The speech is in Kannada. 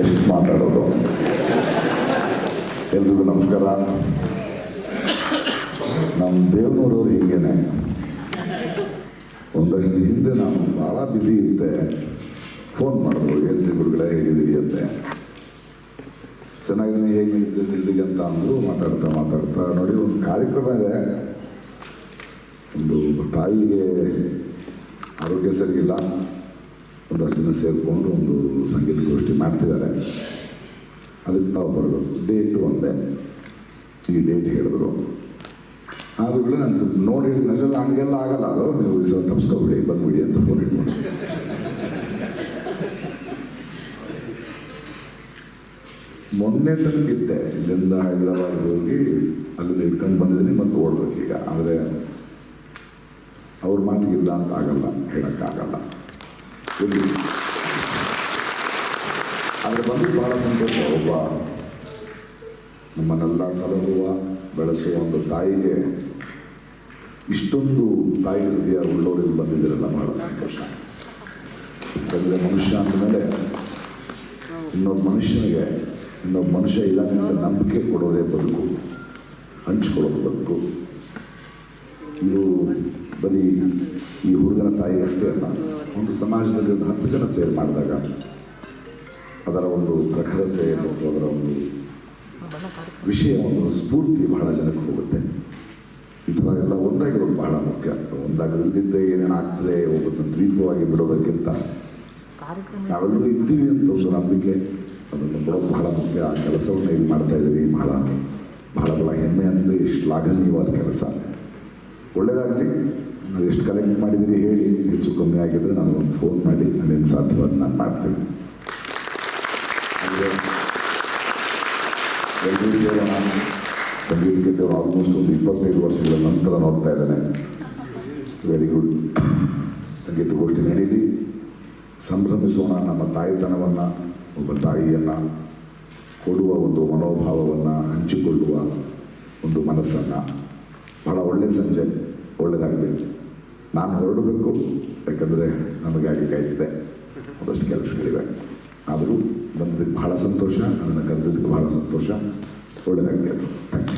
ಎಷ್ಟು ಮಾತಾಡೋದು. ಎಲ್ರಿಗೂ ನಮಸ್ಕಾರ. ನಮ್ಮ ದೇವನೂರವ್ರು ಹೀಗೇನೆ ಒಂದಷ್ಟು ಹಿಂದೆ ನಾನು ಭಾಳ ಬ್ಯುಸಿ ಇದ್ದೆ, ಫೋನ್ ಮಾಡಿದ್ರು, ಏನ್ರಿ ಗುರುಗಳೇ ಹೇಗಿದ್ದೀರಿ ಅಂತೆ. ಚೆನ್ನಾಗಿದ್ದೀನಿ, ಹೇಗೆ ನಡೀತಿದ್ದೀಗ ಅಂತ ಅಂದರು. ಮಾತಾಡ್ತಾ ನೋಡಿ ಒಂದು ಕಾರ್ಯಕ್ರಮ ಇದೆ, ಒಂದು ತಾಯಿಗೆ ಆರೋಗ್ಯ ಸರಿಯಿಲ್ಲ, ಒಂದಷ್ಟು ಜನ ಸೇರಿಕೊಂಡು ಒಂದು ಸಂಗೀತ ಗೋಷ್ಠಿ ಮಾಡ್ತಿದ್ದಾರೆ. ಅದಕ್ಕೆ ತಾವು ಬರಬೇಕು, ಡೇಟು ಒಂದೇ, ಈ ಡೇಟ್ ಹೇಳಿದ್ರು. ಆಗುಗಳೇ ನಾನು ಸ್ವಲ್ಪ ನೋಡಿ ಹೇಳಿದ್ನಲ್ಲ, ಹಂಗೆಲ್ಲ ಆಗಲ್ಲ, ಅದು ನೀವು ಸಹ ತಪ್ಪಿಸ್ಕೊಬಿಡಿ, ಬಂದ್ಬಿಡಿ ಅಂತ ಫೋನ್ ಇಟ್ಕೊಂಡು. ಮೊನ್ನೆ ತನಕಿದ್ದೆ, ಇಲ್ಲಿಂದ ಹೈದರಾಬಾದ್ ಹೋಗಿ ಅಲ್ಲಿಂದ ಇಟ್ಕೊಂಡು ಬಂದಿದ್ದೀನಿ, ಮತ್ತೆ ಓಡ್ಬೇಕೀಗ. ಆದರೆ ಅವ್ರ ಮಾತಿಗಿಲ್ಲ ಅಂತ ಆಗಲ್ಲ, ಹೇಳೋಕ್ಕಾಗಲ್ಲ. ಆದರೆ ಬಂದು ಭಾಳ ಸಂತೋಷ. ಒಬ್ಬ ನಮ್ಮನ್ನೆಲ್ಲ ಸಲಹುವ ಬೆಳೆಸುವ ಒಂದು ತಾಯಿಗೆ ಇಷ್ಟೊಂದು ತಾಯಿ ಹೃದಯ ಉಳ್ಳವರಿಗೆ ಬಂದಿದ್ದೀರಲ್ಲ, ಬಹಳ ಸಂತೋಷ. ಯಾಕಂದರೆ ಮನುಷ್ಯ ಅಂದಮೇಲೆ ಇನ್ನೊಬ್ಬ ಮನುಷ್ಯ ಇದ್ದಾನೆ ಅಂತ ನಂಬಿಕೆ ಕೊಡೋದೇ ಬದುಕು, ಹಂಚ್ಕೊಳ್ಳೋದು ಬದುಕು. ಇದು ಬರೀ ಈ ಹುಡುಗನ ತಾಯಿ ಅಷ್ಟೇ ಅಲ್ಲ, ಒಂದು ಸಮಾಜದಲ್ಲಿ ಒಂದು 10 ಜನ ಸೇರಿ ಮಾಡಿದಾಗ ಅದರ ಒಂದು ಪ್ರಖರತೆ ಮತ್ತು ಅದರ ಒಂದು ವಿಷಯ, ಒಂದು ಸ್ಫೂರ್ತಿ ಬಹಳ ಜನಕ್ಕೆ ಹೋಗುತ್ತೆ. ಈ ಥರ ಎಲ್ಲ ಒಂದಾಗಿರೋದು ಬಹಳ ಮುಖ್ಯ. ಒಂದಾಗದಿದ್ದರೆ ಏನೇನಾಗ್ತದೆ, ಒಬ್ಬರನ್ನ ದ್ವೀಪವಾಗಿ ಬಿಡೋದಕ್ಕಿಂತ ನಾವೆಲ್ಲರೂ ಇದ್ದೀವಿ ಅಂತ ಒಂದು ನಂಬಿಕೆ, ಅದನ್ನು ಬಿಡೋದು ಬಹಳ ಮುಖ್ಯ. ಆ ಕೆಲಸವನ್ನು ಇಲ್ಲಿ ಮಾಡ್ತಾಯಿದ್ದೀವಿ, ಬಹಳ ಹೆಮ್ಮೆ ಅನಿಸಿದೆ. ಇಷ್ಟು ಶ್ಲಾಘನೀಯವಾದ ಕೆಲಸ. ಒಳ್ಳೆಯದಾಗಲಿ. ಅದು ಎಷ್ಟು ಕಲೆಕ್ಟ್ ಮಾಡಿದ್ದೀರಿ ಹೇಳಿ, ಹೆಚ್ಚು ಕಮ್ಮಿ ಆಗಿದ್ದರೆ ನನಗೊಂದು ಫೋನ್ ಮಾಡಿ, ನಾನೇನು ಸಾಧ್ಯವಾದ ನಾನು ಮಾಡ್ತೀನಿ. ಎಲ್ಲರೂ ನಾನು ಸಂಗೀತಕ್ಕೆ ಆಲ್ಮೋಸ್ಟ್ ಒಂದು 25 ವರ್ಷಗಳ ನಂತರ ನೋಡ್ತಾ ಇದ್ದೇನೆ. Very good. ಸಂಗೀತ ಗೋಷ್ಠಿ ನಡೀಲಿ, ಸಂಭ್ರಮಿಸೋಣ. ನಮ್ಮ ತಾಯಿತನವನ್ನು, ಒಬ್ಬ ತಾಯಿಯನ್ನು ಕೊಡುವ ಒಂದು ಮನೋಭಾವವನ್ನು, ಹಂಚಿಕೊಳ್ಳುವ ಒಂದು ಮನಸ್ಸನ್ನು. ಬಹಳ ಒಳ್ಳೆಯ ಸಂಜೆ, ಒಳ್ಳೆಯದಾಗಲಿ. ನಾನು ಹೊರಡಬೇಕು, ಯಾಕಂದರೆ ನಮ್ಮ ಗಾಡಿ ಕಾಯ್ತಿದೆ, ಒಂದಷ್ಟು ಕೆಲಸಗಳಿವೆ. ಆದರೂ ಬಂದಿದ್ದಕ್ಕೆ ಬಹಳ ಸಂತೋಷ, ಅದನ್ನು ಕರೆದಿದ್ದಕ್ಕೆ ಬಹಳ ಸಂತೋಷ. ಒಳ್ಳೆಯದಾಗಲಿ ಅದು. Thank you.